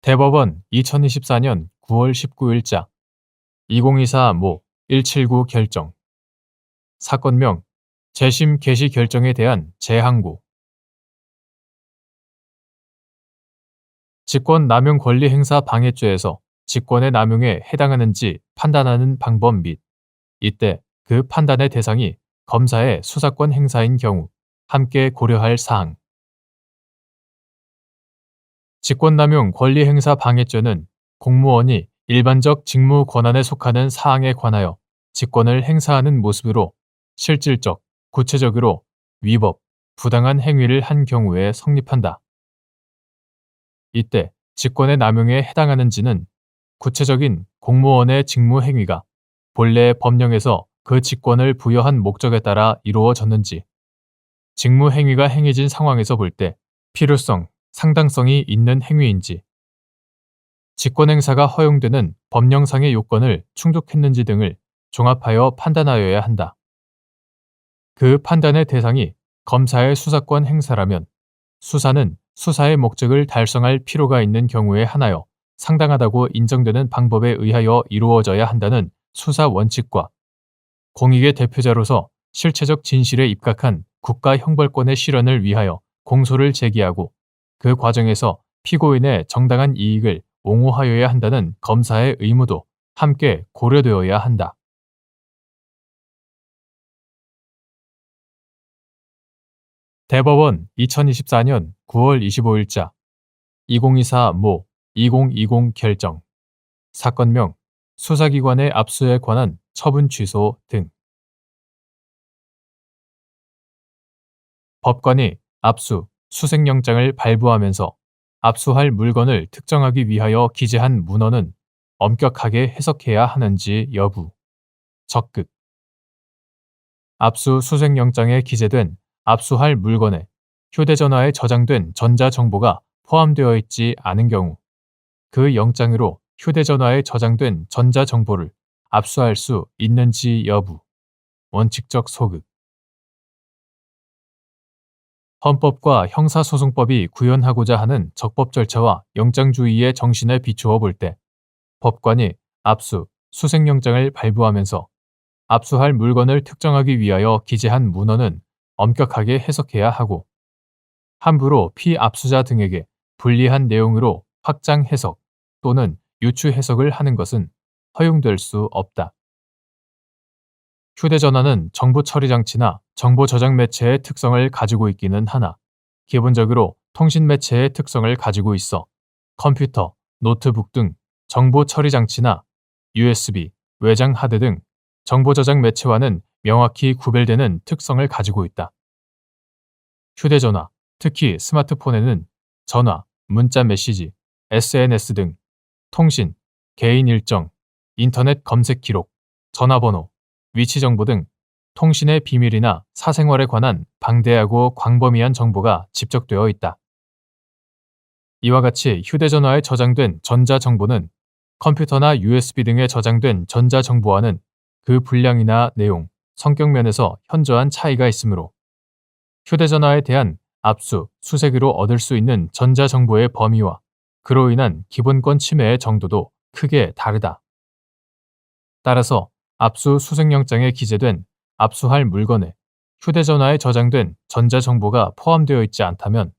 대법원 2024년 9월 19일자 2024모 179 결정 사건명 재심 개시 결정에 대한 재항고 직권남용 권리행사 방해죄에서 직권의 남용에 해당하는지 판단하는 방법 및 이때 그 판단의 대상이 검사의 수사권 행사인 경우 함께 고려할 사항. 직권남용 권리행사 방해죄는 공무원이 일반적 직무 권한에 속하는 사항에 관하여 직권을 행사하는 모습으로 실질적, 구체적으로 위법, 부당한 행위를 한 경우에 성립한다. 이때 직권의 남용에 해당하는지는 구체적인 공무원의 직무 행위가 본래 법령에서 그 직권을 부여한 목적에 따라 이루어졌는지, 직무 행위가 행해진 상황에서 볼 때 필요성, 상당성이 있는 행위인지, 직권 행사가 허용되는 법령상의 요건을 충족했는지 등을 종합하여 판단하여야 한다. 그 판단의 대상이 검사의 수사권 행사라면 수사는 수사의 목적을 달성할 필요가 있는 경우에 한하여 상당하다고 인정되는 방법에 의하여 이루어져야 한다는 수사 원칙과 공익의 대표자로서 실체적 진실에 입각한 국가 형벌권의 실현을 위하여 공소를 제기하고 그 과정에서 피고인의 정당한 이익을 옹호하여야 한다는 검사의 의무도 함께 고려되어야 한다. 대법원 2024년 9월 25일자 2024모 2020 결정 사건명 수사기관의 압수에 관한 처분 취소 등 법관이 압수, 수색영장을 발부하면서 압수할 물건을 특정하기 위하여 기재한 문헌은 엄격하게 해석해야 하는지 여부 적극 압수 수색영장에 기재된 압수할 물건에 휴대전화에 저장된 전자정보가 포함되어 있지 않은 경우 그 영장으로 휴대전화에 저장된 전자정보를 압수할 수 있는지 여부 원칙적 소극 헌법과 형사소송법이 구현하고자 하는 적법 절차와 영장주의의 정신에 비추어 볼 때 법관이 압수, 수색영장을 발부하면서 압수할 물건을 특정하기 위하여 기재한 문헌은 엄격하게 해석해야 하고 함부로 피압수자 등에게 불리한 내용으로 확장 해석 또는 유추 해석을 하는 것은 허용될 수 없다. 휴대전화는 정보 처리 장치나 정보 저장 매체의 특성을 가지고 있기는 하나 기본적으로 통신 매체의 특성을 가지고 있어 컴퓨터, 노트북 등 정보 처리 장치나 USB, 외장 하드 등 정보 저장 매체와는 명확히 구별되는 특성을 가지고 있다. 휴대전화, 특히 스마트폰에는 전화, 문자 메시지, SNS 등 통신, 개인 일정, 인터넷 검색 기록, 전화번호, 위치 정보 등 통신의 비밀이나 사생활에 관한 방대하고 광범위한 정보가 집적되어 있다. 이와 같이 휴대전화에 저장된 전자정보는 컴퓨터나 USB 등에 저장된 전자정보와는 그 분량이나 내용, 성격 면에서 현저한 차이가 있으므로 휴대전화에 대한 압수, 수색으로 얻을 수 있는 전자정보의 범위와 그로 인한 기본권 침해의 정도도 크게 다르다. 따라서 압수 수색영장에 기재된 압수할 물건에 휴대전화에 저장된 전자정보가 포함되어 있지 않다면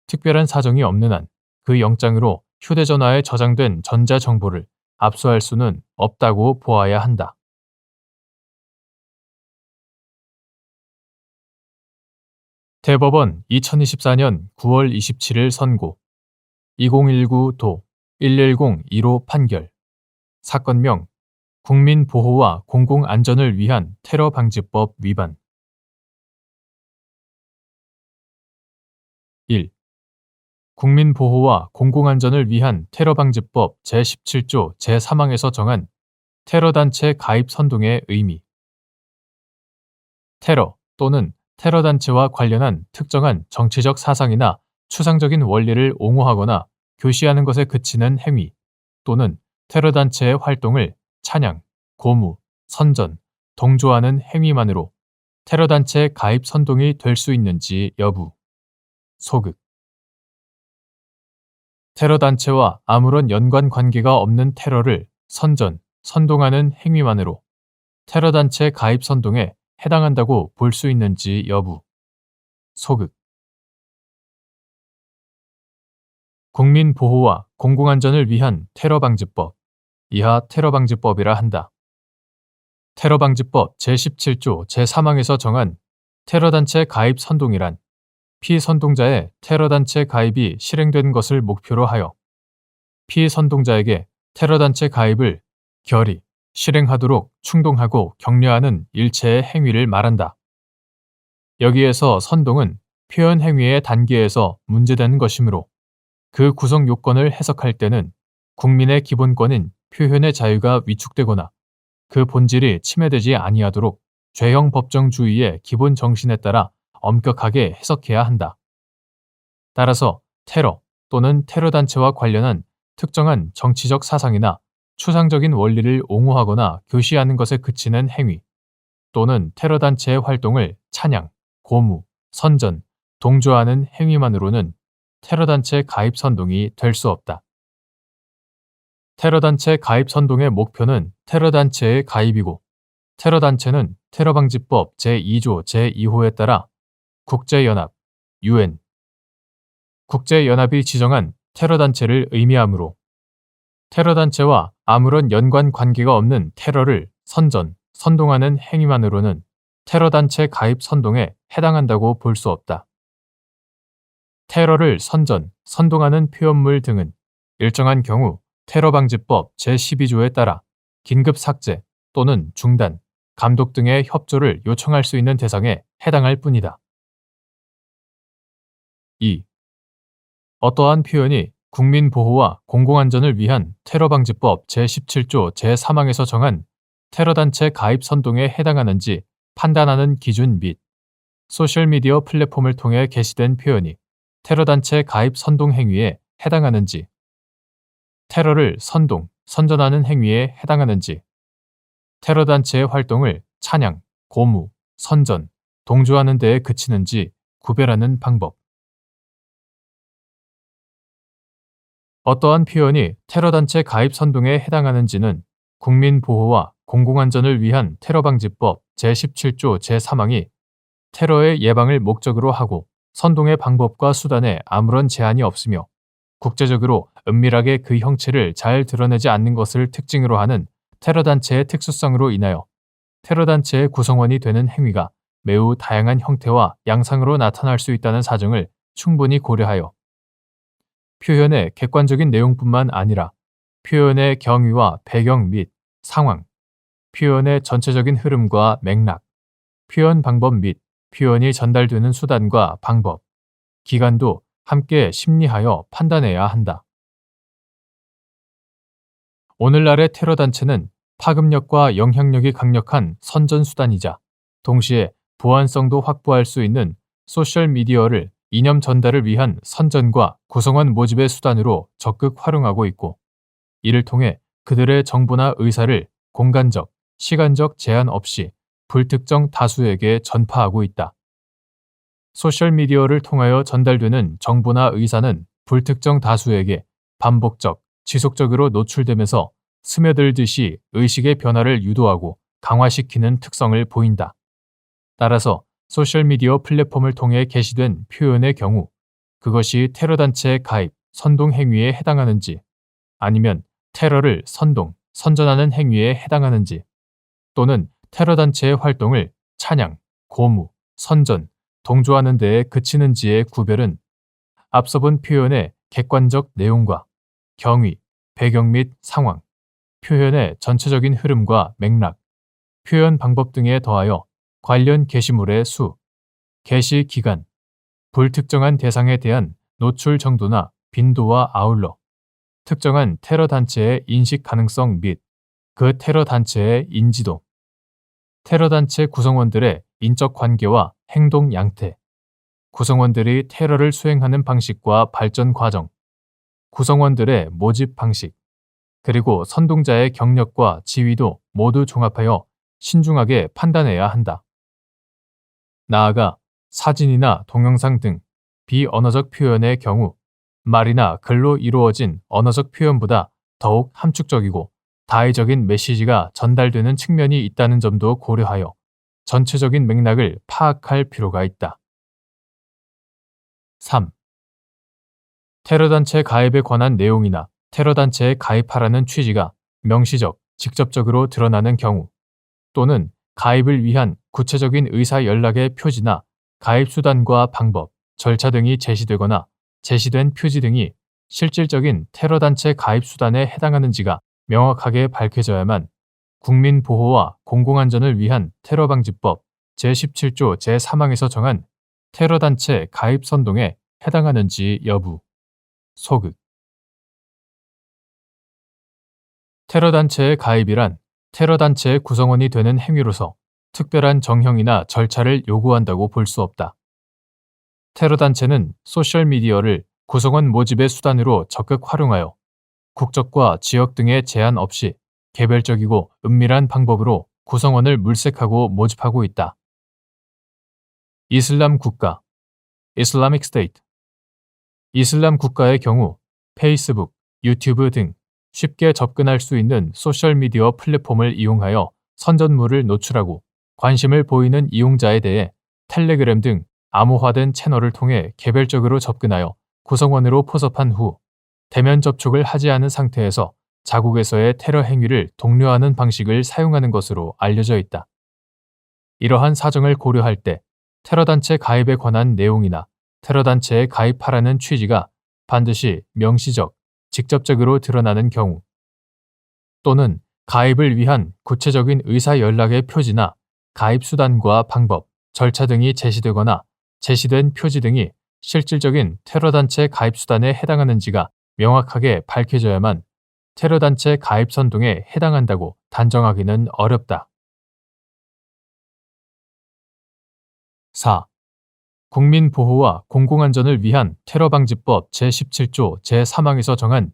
특별한 사정이 없는 한 그 영장으로 휴대전화에 저장된 전자정보를 압수할 수는 없다고 보아야 한다. 대법원 2024년 9월 27일 선고 2019도 110-15 판결 사건명 국민보호와 공공안전을 위한 테러방지법 위반 1. 국민보호와 공공안전을 위한 테러방지법 제17조 제3항에서 정한 테러단체 가입 선동의 의미 테러 또는 테러단체와 관련한 특정한 정치적 사상이나 추상적인 원리를 옹호하거나 교시하는 것에 그치는 행위 또는 테러단체의 활동을 찬양, 고무, 선전, 동조하는 행위만으로 테러단체 가입 선동이 될 수 있는지 여부 소극 테러 단체와 아무런 연관 관계가 없는 테러를 선동하는 행위만으로 테러 단체 가입 선동에 해당한다고 볼 수 있는지 여부. 소극. 국민 보호와 공공안전을 위한 테러방지법, 이하 테러방지법이라 한다. 테러방지법 제17조 제3항에서 정한 테러단체 가입 선동이란 피선동자의 테러단체 가입이 실행된 것을 목표로 하여 피선동자에게 테러단체 가입을 결의, 실행하도록 충동하고 격려하는 일체의 행위를 말한다. 여기에서 선동은 표현 행위의 단계에서 문제되는 것이므로 그 구성 요건을 해석할 때는 국민의 기본권인 표현의 자유가 위축되거나 그 본질이 침해되지 아니하도록 죄형 법정주의의 기본 정신에 따라 엄격하게 해석해야 한다. 따라서 테러 또는 테러단체와 관련한 특정한 정치적 사상이나 추상적인 원리를 옹호하거나 교시하는 것에 그치는 행위 또는 테러단체의 활동을 찬양, 고무, 선전, 동조하는 행위만으로는 테러단체 가입 선동이 될 수 없다. 테러단체 가입 선동의 목표는 테러단체의 가입이고 테러단체는 테러방지법 제2조 제2호에 따라 국제연합, UN, 국제연합이 지정한 테러단체를 의미하므로 테러단체와 아무런 연관 관계가 없는 테러를 선동하는 행위만으로는 테러단체 가입 선동에 해당한다고 볼 수 없다. 테러를 선동하는 표현물 등은 일정한 경우 테러방지법 제12조에 따라 긴급 삭제 또는 중단, 감독 등의 협조를 요청할 수 있는 대상에 해당할 뿐이다. 2. 어떠한 표현이 국민 보호와 공공안전을 위한 테러방지법 제17조 제3항에서 정한 테러단체 가입 선동에 해당하는지 판단하는 기준 및 소셜미디어 플랫폼을 통해 게시된 표현이 테러단체 가입 선동 행위에 해당하는지, 테러를 선전하는 행위에 해당하는지, 테러단체의 활동을 찬양, 고무, 선전, 동조하는 데에 그치는지 구별하는 방법. 어떠한 표현이 테러단체 가입 선동에 해당하는지는 국민 보호와 공공안전을 위한 테러방지법 제17조 제3항이 테러의 예방을 목적으로 하고 선동의 방법과 수단에 아무런 제한이 없으며 국제적으로 은밀하게 그 형체를 잘 드러내지 않는 것을 특징으로 하는 테러단체의 특수성으로 인하여 테러단체의 구성원이 되는 행위가 매우 다양한 형태와 양상으로 나타날 수 있다는 사정을 충분히 고려하여 표현의 객관적인 내용뿐만 아니라 표현의 경위와 배경 및 상황, 표현의 전체적인 흐름과 맥락, 표현 방법 및 표현이 전달되는 수단과 방법, 기간도 함께 심리하여 판단해야 한다. 오늘날의 테러단체는 파급력과 영향력이 강력한 선전수단이자 동시에 보안성도 확보할 수 있는 소셜미디어를 이념 전달을 위한 선전과 구성원 모집의 수단으로 적극 활용하고 있고 이를 통해 그들의 정보나 의사를 공간적, 시간적 제한 없이 불특정 다수에게 전파하고 있다. 소셜미디어를 통하여 전달되는 정보나 의사는 불특정 다수에게 반복적, 지속적으로 노출되면서 스며들듯이 의식의 변화를 유도하고 강화시키는 특성을 보인다. 따라서 소셜미디어 플랫폼을 통해 게시된 표현의 경우 그것이 테러단체 가입, 선동 행위에 해당하는지 아니면 테러를 선전하는 행위에 해당하는지 또는 테러단체의 활동을 찬양, 고무, 선전, 동조하는 데에 그치는지의 구별은 앞서 본 표현의 객관적 내용과 경위, 배경 및 상황, 표현의 전체적인 흐름과 맥락, 표현 방법 등에 더하여 관련 게시물의 수, 게시 기간, 불특정한 대상에 대한 노출 정도나 빈도와 아울러 특정한 테러 단체의 인식 가능성 및 그 테러 단체의 인지도, 테러 단체 구성원들의 인적 관계와 행동 양태, 구성원들이 테러를 수행하는 방식과 발전 과정, 구성원들의 모집 방식, 그리고 선동자의 경력과 지위도 모두 종합하여 신중하게 판단해야 한다. 나아가 사진이나 동영상 등 비언어적 표현의 경우 말이나 글로 이루어진 언어적 표현보다 더욱 함축적이고 다의적인 메시지가 전달되는 측면이 있다는 점도 고려하여 전체적인 맥락을 파악할 필요가 있다. 3. 테러단체 가입에 관한 내용이나 테러단체에 가입하라는 취지가 명시적, 직접적으로 드러나는 경우 또는 가입을 위한 구체적인 의사 연락의 표지나 가입 수단과 방법, 절차 등이 제시되거나 제시된 표지 등이 실질적인 테러단체 가입 수단에 해당하는지가 명확하게 밝혀져야만 국민보호와 공공안전을 위한 테러방지법 제17조 제3항에서 정한 테러단체 가입 선동에 해당하는지 여부. 소극. 테러단체의 가입이란 테러단체의 구성원이 되는 행위로서 특별한 정형이나 절차를 요구한다고 볼 수 없다. 테러단체는 소셜미디어를 구성원 모집의 수단으로 적극 활용하여 국적과 지역 등의 제한 없이 개별적이고 은밀한 방법으로 구성원을 물색하고 모집하고 있다. 이슬람 국가, Islamic State. 이슬람 국가의 경우 페이스북, 유튜브 등 쉽게 접근할 수 있는 소셜미디어 플랫폼을 이용하여 선전물을 노출하고 관심을 보이는 이용자에 대해 텔레그램 등 암호화된 채널을 통해 개별적으로 접근하여 구성원으로 포섭한 후 대면 접촉을 하지 않은 상태에서 자국에서의 테러 행위를 독려하는 방식을 사용하는 것으로 알려져 있다. 이러한 사정을 고려할 때 테러단체 가입에 관한 내용이나 테러단체에 가입하라는 취지가 반드시 명시적, 직접적으로 드러나는 경우 또는 가입을 위한 구체적인 의사 연락의 표지나 가입 수단과 방법, 절차 등이 제시되거나 제시된 표지 등이 실질적인 테러단체 가입 수단에 해당하는지가 명확하게 밝혀져야만 테러단체 가입 선동에 해당한다고 단정하기는 어렵다. 4. 국민보호와 공공안전을 위한 테러방지법 제17조 제3항에서 정한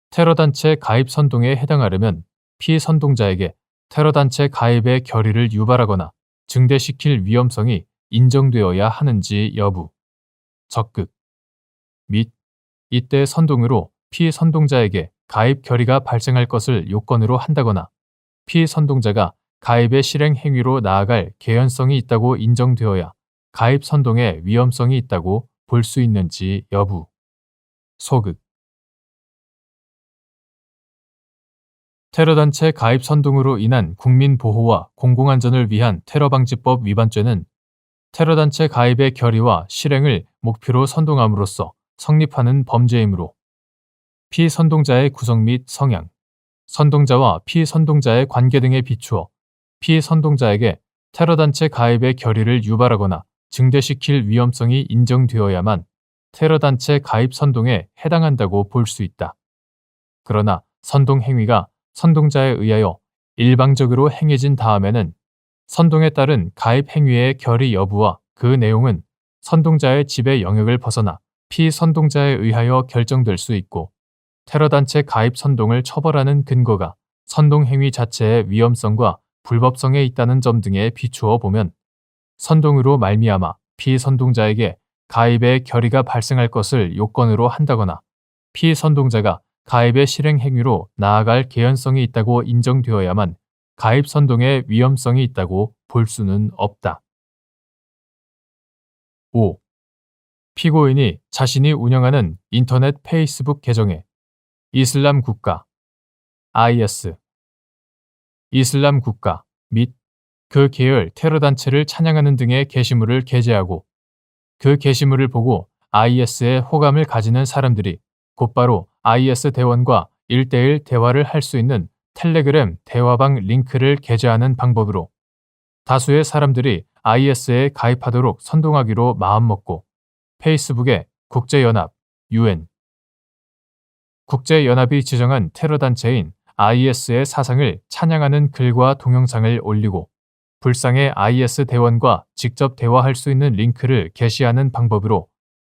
테러단체 가입 선동에 해당하려면 피선동자에게 테러단체 가입의 결의를 유발하거나 증대시킬 위험성이 인정되어야 하는지 여부. 적극. 및 이때 선동으로 피선동자에게 가입 결의가 발생할 것을 요건으로 한다거나 피선동자가 가입의 실행 행위로 나아갈 개연성이 있다고 인정되어야 가입 선동의 위험성이 있다고 볼 수 있는지 여부. 소극. 테러단체 가입 선동으로 인한 국민보호와 공공안전을 위한 테러방지법 위반죄는 테러단체 가입의 결의와 실행을 목표로 선동함으로써 성립하는 범죄이므로 피선동자의 구성 및 성향, 선동자와 피선동자의 관계 등에 비추어 피선동자에게 테러단체 가입의 결의를 유발하거나 증대시킬 위험성이 인정되어야만 테러단체 가입 선동에 해당한다고 볼 수 있다. 그러나 선동 행위가 선동자에 의하여 일방적으로 행해진 다음에는 선동에 따른 가입 행위의 결의 여부와 그 내용은 선동자의 지배 영역을 벗어나 피선동자에 의하여 결정될 수 있고 테러단체 가입 선동을 처벌하는 근거가 선동 행위 자체의 위험성과 불법성에 있다는 점 등에 비추어 보면 선동으로 말미암아 피선동자에게 가입의 결의가 발생할 것을 요건으로 한다거나 피선동자가 가입의 실행 행위로 나아갈 개연성이 있다고 인정되어야만 가입 선동의 위험성이 있다고 볼 수는 없다. 5. 피고인이 자신이 운영하는 인터넷 페이스북 계정에 이슬람 국가, IS, 이슬람 국가 및 그 계열 테러단체를 찬양하는 등의 게시물을 게재하고 그 게시물을 보고 IS에 호감을 가지는 사람들이 곧바로 IS 대원과 1대1 대화를 할 수 있는 텔레그램 대화방 링크를 게재하는 방법으로 다수의 사람들이 IS에 가입하도록 선동하기로 마음먹고 페이스북에 국제연합, UN, 국제연합이 지정한 테러단체인 IS의 사상을 찬양하는 글과 동영상을 올리고 불상의 IS 대원과 직접 대화할 수 있는 링크를 게시하는 방법으로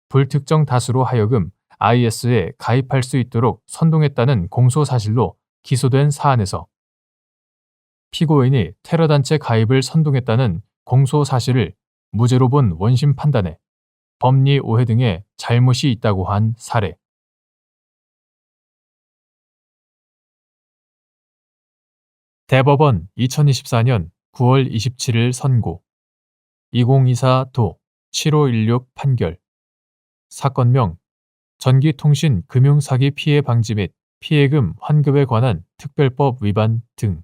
불특정 다수로 하여금 IS에 가입할 수 있도록 선동했다는 공소사실로 기소된 사안에서 피고인이 테러단체 가입을 선동했다는 공소사실을 무죄로 본 원심 판단에 법리 오해 등의 잘못이 있다고 한 사례. 대법원 2024년 9월 27일 선고 2024도 7516 판결 사건명 전기통신 금융사기 피해 방지 및 피해금 환급에 관한 특별법 위반 등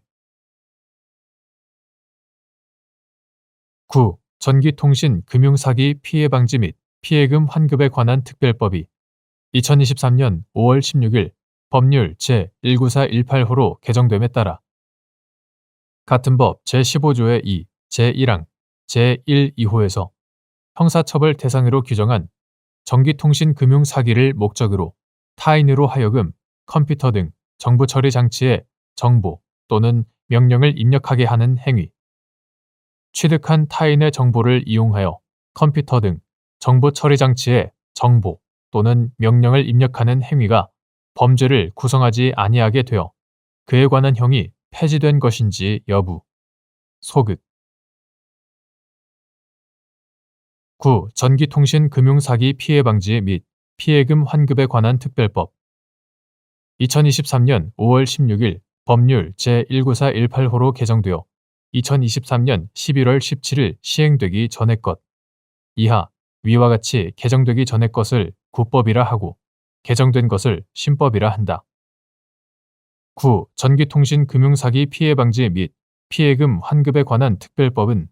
9. 전기통신 금융사기 피해 방지 및 피해금 환급에 관한 특별법이 2023년 5월 16일 법률 제19418호로 개정됨에 따라 같은 법 제15조의 2, 제1항, 제1, 2호에서 형사처벌 대상으로 규정한 전기통신 금융 사기를 목적으로 타인으로 하여금 컴퓨터 등 정보 처리 장치에 정보 또는 명령을 입력하게 하는 행위, 취득한 타인의 정보를 이용하여 컴퓨터 등 정보 처리 장치에 정보 또는 명령을 입력하는 행위가 범죄를 구성하지 아니하게 되어 그에 관한 형이 폐지된 것인지 여부. 소극. 9. 전기통신 금융사기 피해 방지 및 피해금 환급에 관한 특별법 2023년 5월 16일 법률 제19418호로 개정되어 2023년 11월 17일 시행되기 전의 것 이하 위와 같이 개정되기 전의 것을 구법이라 하고 개정된 것을 신법이라 한다. 9. 전기통신 금융사기 피해 방지 및 피해금 환급에 관한 특별법은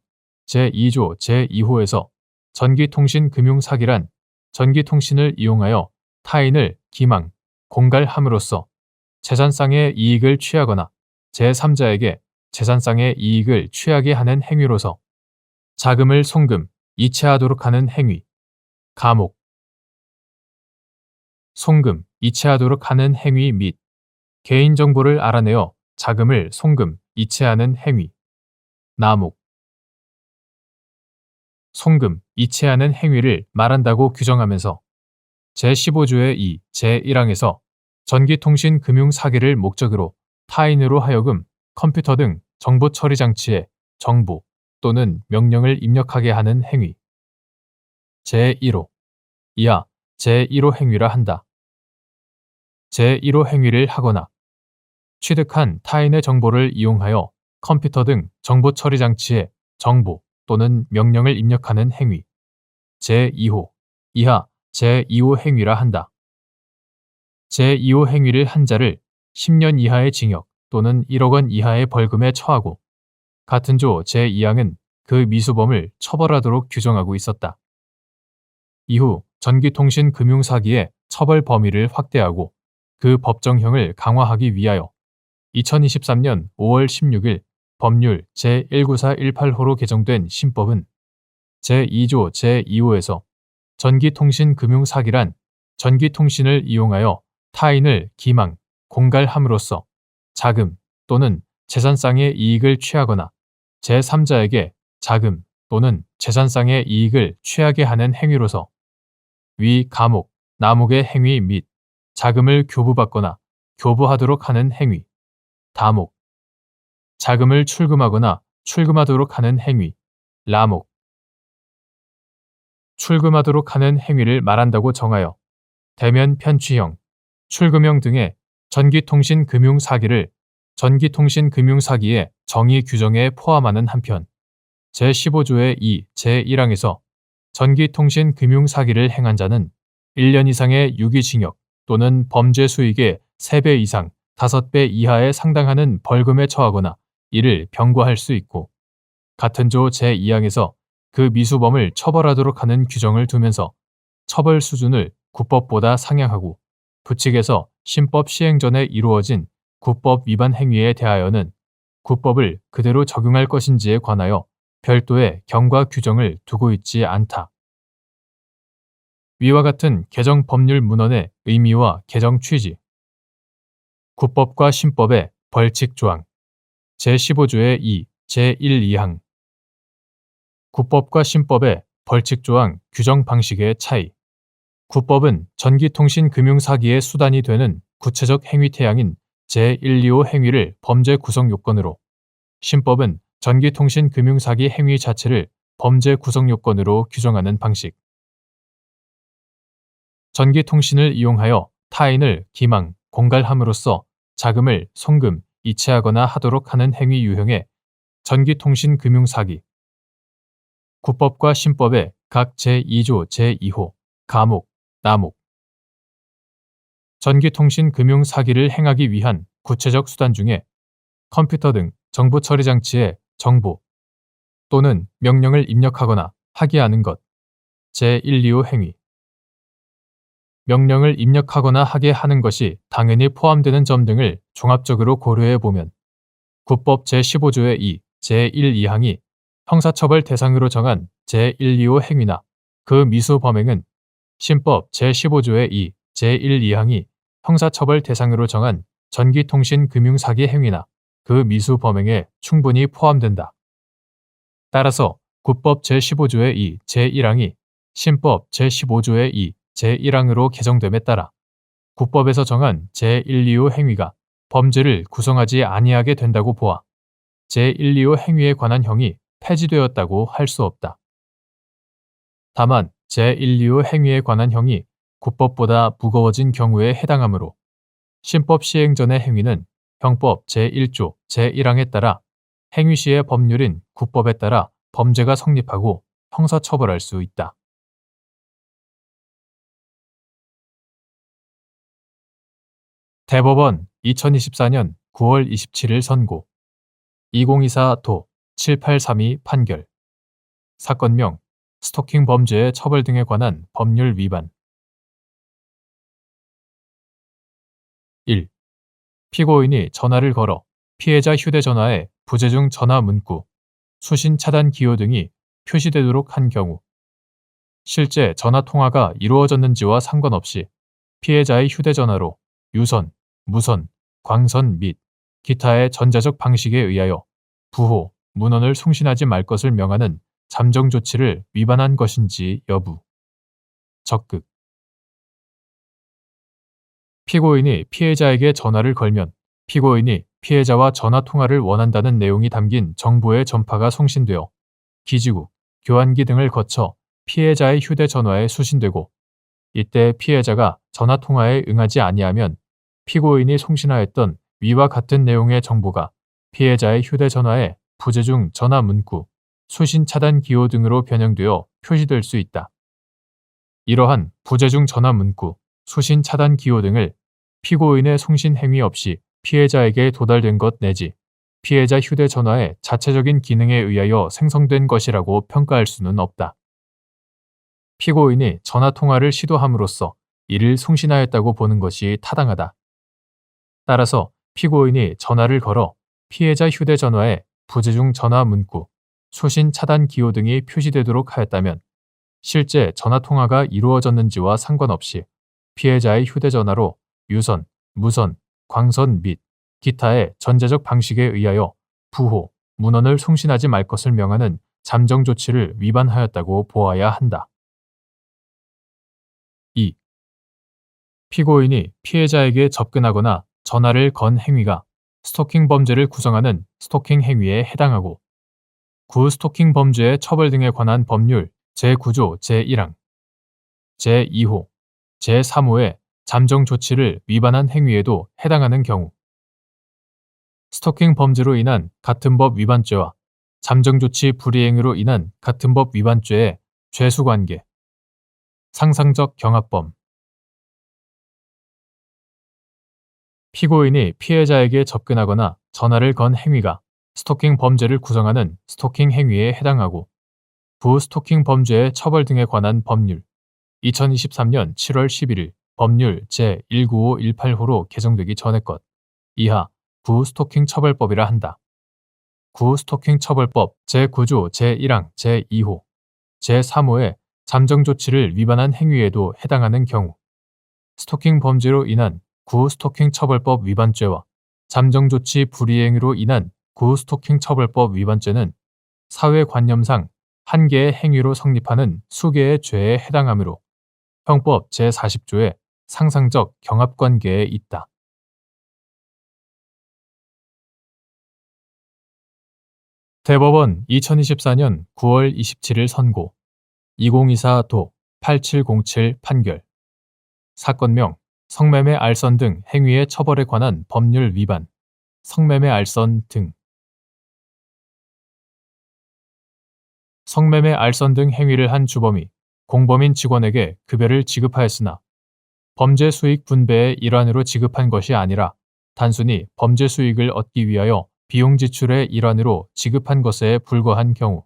제2조 제2호에서 전기통신 금융사기란 전기통신을 이용하여 타인을 기망, 공갈함으로써 재산상의 이익을 취하거나 제3자에게 재산상의 이익을 취하게 하는 행위로서 자금을 송금, 이체하도록 하는 행위, 감옥, 송금, 이체하도록 하는 행위 및 개인정보를 알아내어 자금을 송금, 이체하는 행위, 남욱, 송금, 이체하는 행위를 말한다고 규정하면서 제15조의 2, 제1항에서 전기통신 금융 사기를 목적으로 타인으로 하여금 컴퓨터 등 정보 처리 장치에 정보 또는 명령을 입력하게 하는 행위, 제1호, 이하 제1호 행위라 한다. 제1호 행위를 하거나 취득한 타인의 정보를 이용하여 컴퓨터 등 정보 처리 장치에 정보 또는 명령을 입력하는 행위, 제2호, 이하 제2호 행위라 한다. 제2호 행위를 한 자를 10년 이하의 징역 또는 1억 원 이하의 벌금에 처하고 같은 조 제2항은 그 미수범을 처벌하도록 규정하고 있었다. 이후 전기통신 금융사기의 처벌 범위를 확대하고 그 법정형을 강화하기 위하여 2023년 5월 16일 법률 제19418호로 개정된 신법은 제2조 제2호에서 전기통신 금융사기란 전기통신을 이용하여 타인을 기망, 공갈함으로써 자금 또는 재산상의 이익을 취하거나 제3자에게 자금 또는 재산상의 이익을 취하게 하는 행위로서 위 감옥, 남욱의 행위 및 자금을 교부받거나 교부하도록 하는 행위, 다목, 자금을 출금하거나 출금하도록 하는 행위, 라목, 출금하도록 하는 행위를 말한다고 정하여 대면 편취형, 출금형 등의 전기통신 금융사기를 전기통신 금융사기의 정의 규정에 포함하는 한편 제15조의 2, 제1항에서 전기통신 금융사기를 행한 자는 1년 이상의 유기징역 또는 범죄 수익의 3배 이상 5배 이하에 상당하는 벌금에 처하거나 이를 병과할 수 있고 같은 조 제2항에서 그 미수범을 처벌하도록 하는 규정을 두면서 처벌 수준을 구법보다 상향하고 부칙에서 신법 시행 전에 이루어진 구법 위반 행위에 대하여는 구법을 그대로 적용할 것인지에 관하여 별도의 경과 규정을 두고 있지 않다. 위와 같은 개정 법률 문헌의 의미와 개정 취지 구법과 신법의 벌칙 조항 제15조의 2, 제1, 2항 구법과 신법의 벌칙 조항 규정 방식의 차이 구법은 전기통신 금융사기의 수단이 되는 구체적 행위 태양인 제1, 2호 행위를 범죄 구성 요건으로 신법은 전기통신 금융사기 행위 자체를 범죄 구성 요건으로 규정하는 방식 전기통신을 이용하여 타인을 기망, 공갈함으로써 자금을 송금, 이체하거나 하도록 하는 행위 유형의 전기통신금융사기. 국법과 신법의 각 제2조 제2호, 가목, 나목. 전기통신금융사기를 행하기 위한 구체적 수단 중에 컴퓨터 등 정보 처리 장치에 정보 또는 명령을 입력하거나 하게 하는 것, 제125 행위. 명령을 입력하거나 하게 하는 것이 당연히 포함되는 점 등을 종합적으로 고려해 보면 국법 제15조의 2, 제1, 2항이 형사처벌 대상으로 정한 제125 행위나 그 미수 범행은 신법 제15조의 2, 제1, 2항이 형사처벌 대상으로 정한 전기통신금융사기 행위나 그 미수 범행에 충분히 포함된다. 따라서 국법 제15조의 2, 제1항이 신법 제15조의 2, 제1항으로 개정됨에 따라 국법에서 정한 제125 행위가 범죄를 구성하지 아니하게 된다고 보아 제125 행위에 관한 형이 폐지되었다고 할 수 없다. 다만 제125 행위에 관한 형이 국법보다 무거워진 경우에 해당하므로 신법 시행 전의 행위는 형법 제1조 제1항에 따라 행위 시의 법률인 국법에 따라 범죄가 성립하고 형사처벌할 수 있다. 대법원 2024년 9월 27일 선고 2024도 7832 판결. 사건명 스토킹 범죄의 처벌 등에 관한 법률 위반. 1. 피고인이 전화를 걸어 피해자 휴대전화에 부재중 전화 문구, 수신 차단 기호 등이 표시되도록 한 경우 실제 전화 통화가 이루어졌는지와 상관없이 피해자의 휴대전화로 유선, 무선, 광선 및 기타의 전자적 방식에 의하여 부호, 문헌을 송신하지 말 것을 명하는 잠정 조치를 위반한 것인지 여부. 적극. 피고인이 피해자에게 전화를 걸면 피고인이 피해자와 전화 통화를 원한다는 내용이 담긴 정보의 전파가 송신되어 기지국, 교환기 등을 거쳐 피해자의 휴대전화에 수신되고 이때 피해자가 전화 통화에 응하지 아니하면 피고인이 송신하였던 위와 같은 내용의 정보가 피해자의 휴대전화에 부재중 전화 문구, 수신 차단 기호 등으로 변형되어 표시될 수 있다. 이러한 부재중 전화 문구, 수신 차단 기호 등을 피고인의 송신 행위 없이 피해자에게 도달된 것 내지 피해자 휴대전화의 자체적인 기능에 의하여 생성된 것이라고 평가할 수는 없다. 피고인이 전화통화를 시도함으로써 이를 송신하였다고 보는 것이 타당하다. 따라서 피고인이 전화를 걸어 피해자 휴대전화에 부재중 전화 문구, 수신 차단 기호 등이 표시되도록 하였다면 실제 전화통화가 이루어졌는지와 상관없이 피해자의 휴대전화로 유선, 무선, 광선 및 기타의 전자적 방식에 의하여 부호, 문헌을 송신하지 말 것을 명하는 잠정 조치를 위반하였다고 보아야 한다. 2. 피고인이 피해자에게 접근하거나 전화를 건 행위가 스토킹 범죄를 구성하는 스토킹 행위에 해당하고 구 스토킹 범죄의 처벌 등에 관한 법률 제9조 제1항, 제2호, 제3호의 잠정 조치를 위반한 행위에도 해당하는 경우 스토킹 범죄로 인한 같은 법 위반죄와 잠정 조치 불이행으로 인한 같은 법 위반죄의 죄수관계, 상상적 경합범. 피고인이 피해자에게 접근하거나 전화를 건 행위가 스토킹 범죄를 구성하는 스토킹 행위에 해당하고 부스토킹 범죄의 처벌 등에 관한 법률 2023년 7월 11일 법률 제19518호로 개정되기 전의 것 이하 부스토킹 처벌법이라 한다. 구스토킹 처벌법 제9조 제1항 제2호, 제3호의 잠정 조치를 위반한 행위에도 해당하는 경우 스토킹 범죄로 인한 구스토킹 처벌법 위반죄와 잠정 조치 불이행으로 인한 구스토킹 처벌법 위반죄는 사회관념상 한 개의 행위로 성립하는 수개의 죄에 해당하므로 형법 제40조의 상상적 경합관계에 있다. 대법원 2024년 9월 27일 선고 2024도 8707 판결. 사건명 성매매 알선 등 행위의 처벌에 관한 법률 위반. 성매매 알선 등. 성매매 알선 등 행위를 한 주범이 공범인 직원에게 급여를 지급하였으나 범죄 수익 분배의 일환으로 지급한 것이 아니라 단순히 범죄 수익을 얻기 위하여 비용 지출의 일환으로 지급한 것에 불과한 경우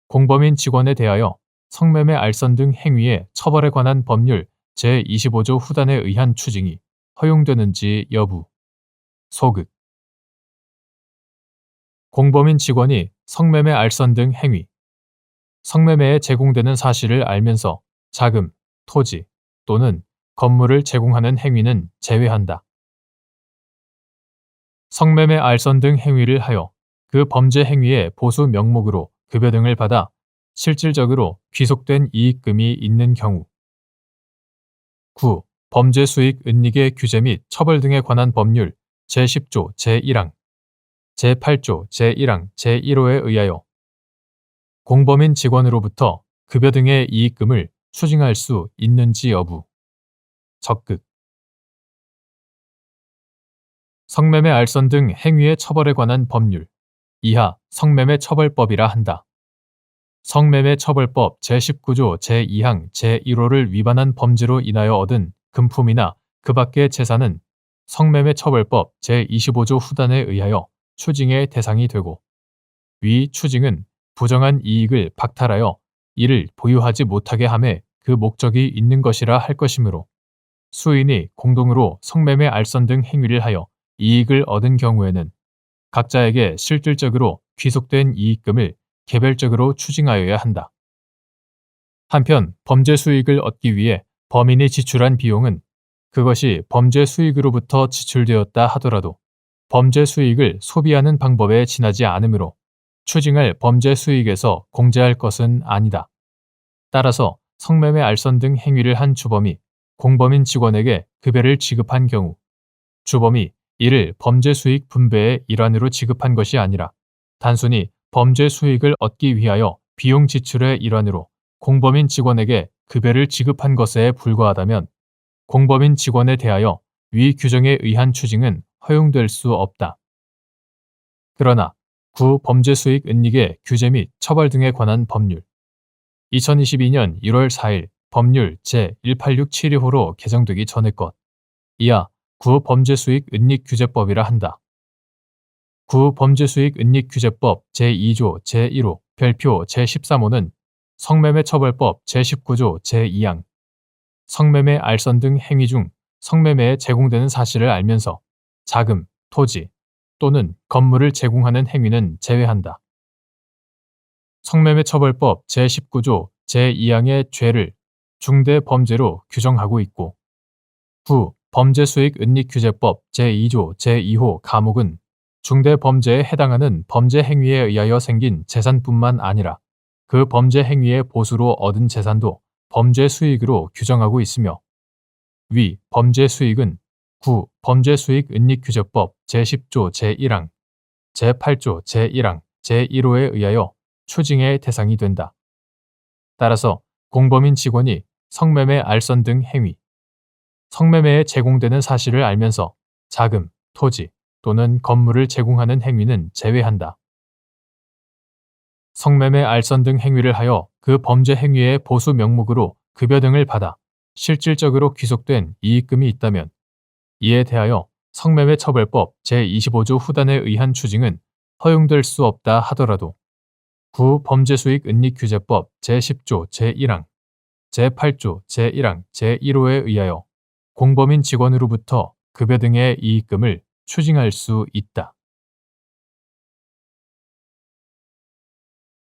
공범인 직원에 대하여 성매매 알선 등 행위의 처벌에 관한 법률 제25조 후단에 의한 추징이 허용되는지 여부. 소극. 공범인 직원이 성매매 알선 등 행위, 성매매에 제공되는 사실을 알면서 자금, 토지 또는 건물을 제공하는 행위는 제외한다. 성매매 알선 등 행위를 하여 그 범죄 행위의 보수 명목으로 급여 등을 받아 실질적으로 귀속된 이익금이 있는 경우. 9. 범죄 수익 은닉의 규제 및 처벌 등에 관한 법률 제10조 제1항, 제8조 제1항 제1호에 의하여 공범인 직원으로부터 급여 등의 이익금을 추징할 수 있는지 여부. 적극. 성매매 알선 등 행위의 처벌에 관한 법률 이하 성매매 처벌법이라 한다. 성매매 처벌법 제19조 제2항 제1호를 위반한 범죄로 인하여 얻은 금품이나 그 밖의 재산은 성매매 처벌법 제25조 후단에 의하여 추징의 대상이 되고 위 추징은 부정한 이익을 박탈하여 이를 보유하지 못하게 함에 그 목적이 있는 것이라 할 것이므로 수인이 공동으로 성매매 알선 등 행위를 하여 이익을 얻은 경우에는 각자에게 실질적으로 귀속된 이익금을 개별적으로 추징하여야 한다. 한편 범죄 수익을 얻기 위해 범인이 지출한 비용은 그것이 범죄 수익으로부터 지출되었다 하더라도 범죄 수익을 소비하는 방법에 지나지 않으므로 추징할 범죄 수익에서 공제할 것은 아니다. 따라서 성매매 알선 등 행위를 한 주범이 공범인 직원에게 급여를 지급한 경우 주범이 이를 범죄 수익 분배의 일환으로 지급한 것이 아니라 단순히 범죄 수익을 얻기 위하여 비용 지출의 일환으로 공범인 직원에게 급여를 지급한 것에 불과하다면 공범인 직원에 대하여 위 규정에 의한 추징은 허용될 수 없다. 그러나 구 범죄 수익 은닉의 규제 및 처벌 등에 관한 법률 2022년 1월 4일 법률 제1867호로 개정되기 전의 것 이하 구 범죄 수익 은닉 규제법이라 한다. 구 범죄 수익 은닉 규제법 제2조 제1호 별표 제13호는 성매매 처벌법 제19조 제2항 성매매 알선 등 행위 중 성매매에 제공되는 사실을 알면서 자금, 토지 또는 건물을 제공하는 행위는 제외한다. 성매매 처벌법 제19조 제2항의 죄를 중대 범죄로 규정하고 있고 9. 범죄 수익 은닉 규제법 제2조 제2호 가목은 중대 범죄에 해당하는 범죄 행위에 의하여 생긴 재산뿐만 아니라 그 범죄 행위의 보수로 얻은 재산도 범죄 수익으로 규정하고 있으며 위 범죄 수익은 9. 범죄 수익 은닉 규제법 제10조 제1항, 제8조 제1항, 제1호에 의하여 추징의 대상이 된다. 따라서 공범인 직원이 성매매 알선 등 행위, 성매매에 제공되는 사실을 알면서 자금, 토지 또는 건물을 제공하는 행위는 제외한다. 성매매 알선 등 행위를 하여 그 범죄 행위의 보수 명목으로 급여 등을 받아 실질적으로 귀속된 이익금이 있다면 이에 대하여 성매매 처벌법 제25조 후단에 의한 추징은 허용될 수 없다 하더라도 구 범죄수익 은닉 규제법 제10조 제1항, 제8조 제1항 제1호에 의하여 공범인 직원으로부터 급여 등의 이익금을 추징할 수 있다.